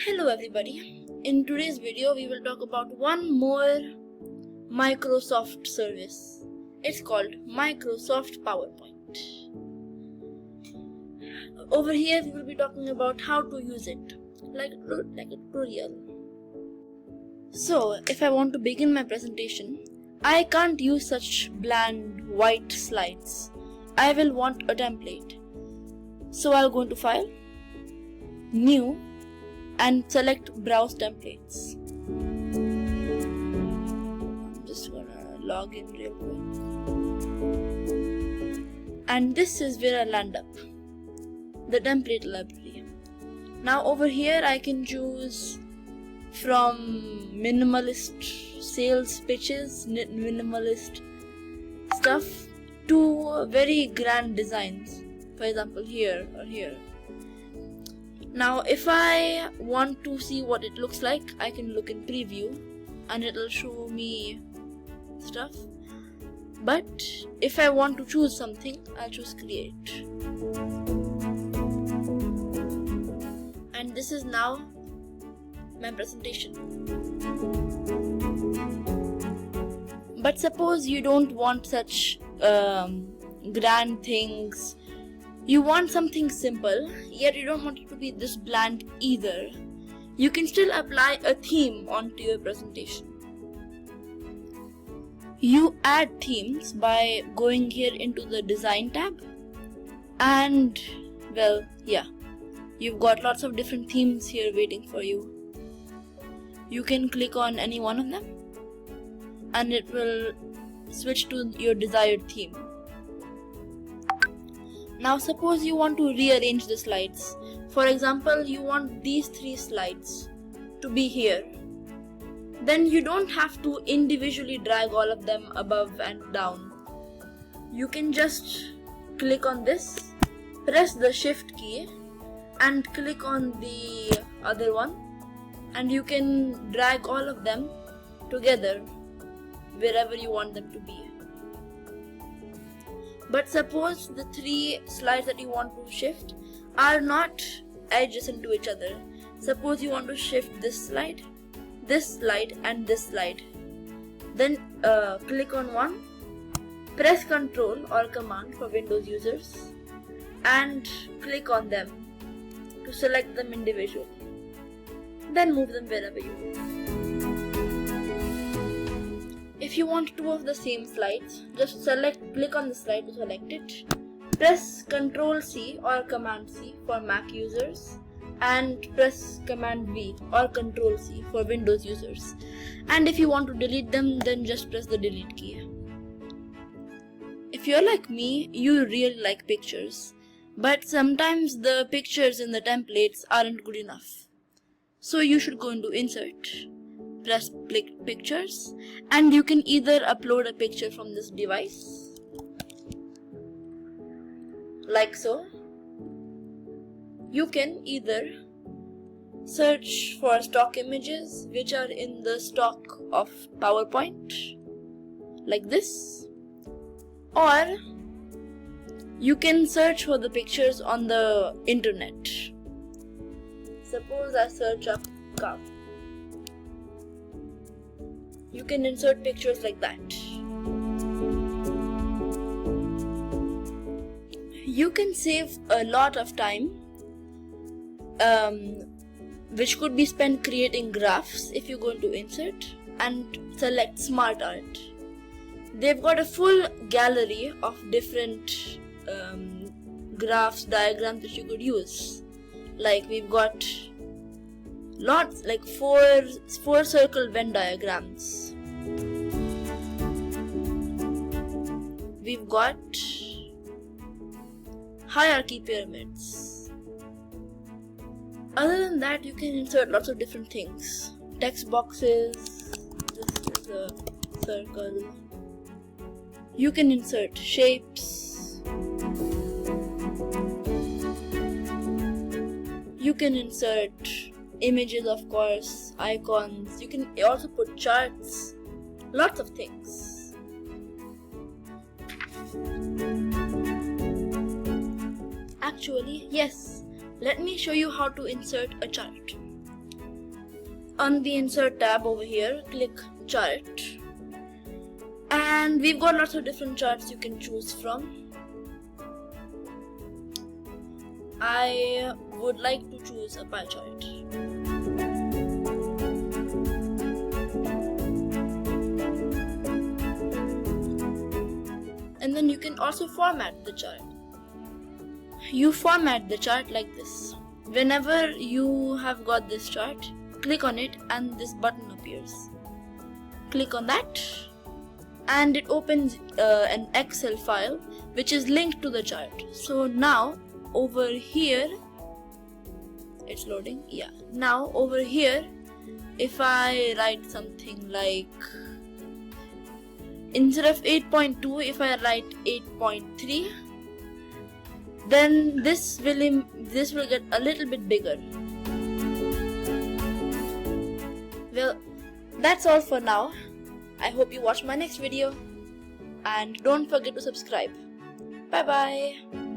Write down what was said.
Hello everybody. In today's video we will talk about one more Microsoft service. It's called Microsoft PowerPoint. Over here we will be talking about how to use it, like a tutorial. So if I want to begin my presentation, I can't use such bland white slides. I will want a template. So I'll go into File, New, and select Browse Templates. I'm just gonna log in real quick. And this is where I land up, the template library. Now over here I can choose from minimalist sales pitches, minimalist stuff, to very grand designs. For example, here or here. Now if I want to see what it looks like, I can look in preview and it'll show me stuff. But if I want to choose something, I'll choose create. And this is now my presentation. But suppose you don't want such grand things. You want something simple, yet you don't want it to be this bland either. You can still apply a theme onto your presentation. You add themes by going here into the Design tab, and well, yeah, you've got lots of different themes here waiting for you. You can click on any one of them, and it will switch to your desired theme. Now suppose you want to rearrange the slides. For example, you want these 3 slides to be here. Then you don't have to individually drag all of them above and down. You can just click on this, press the Shift key and click on the other one, and you can drag all of them together wherever you want them to be. But suppose the 3 slides that you want to shift are not adjacent to each other. Suppose you want to shift this slide, and this slide. Then click on one, press Ctrl or Command for Windows users, and click on them to select them individually. Then move them wherever you want. If you want 2 of the same slides, just click on the slide to select it, press Ctrl C or Command C for Mac users, and press Command V or Ctrl C for Windows users. And if you want to delete them, then just press the delete key. If you're like me, you really like pictures, but sometimes the pictures in the templates aren't good enough. So you should go into Insert, press Pictures, and you can either upload a picture from this device, like so. You can either search for stock images which are in the stock of PowerPoint, like this, or you can search for the pictures on the internet. Suppose I search up cow. You can insert pictures like that. You can save a lot of time, which could be spent creating graphs if you go into Insert and select Smart Art. They've got a full gallery of different graphs, diagrams that you could use. Like we've got lots, like four circle Venn diagrams. We've got hierarchy pyramids. Other than that, you can insert lots of different things. Text boxes, this is a circle. You can insert shapes. You can insert images, of course, icons. You can also put charts, lots of things. Actually, yes, let me show you how to insert a chart. on the insert tab over here, click chart, and we've got lots of different charts you can choose from. I would like to choose a pie chart. And then you can also format the chart. You format the chart like this. Whenever you have got this chart, click on it and this button appears. Click on that and it opens an Excel file which is linked to the chart. So now over here, it's loading. Yeah, now over here, if I write something like, instead of 8.2, if I write 8.3, then this will get a little bit bigger. Well, that's all for now. I hope you watch my next video and don't forget to subscribe. Bye bye.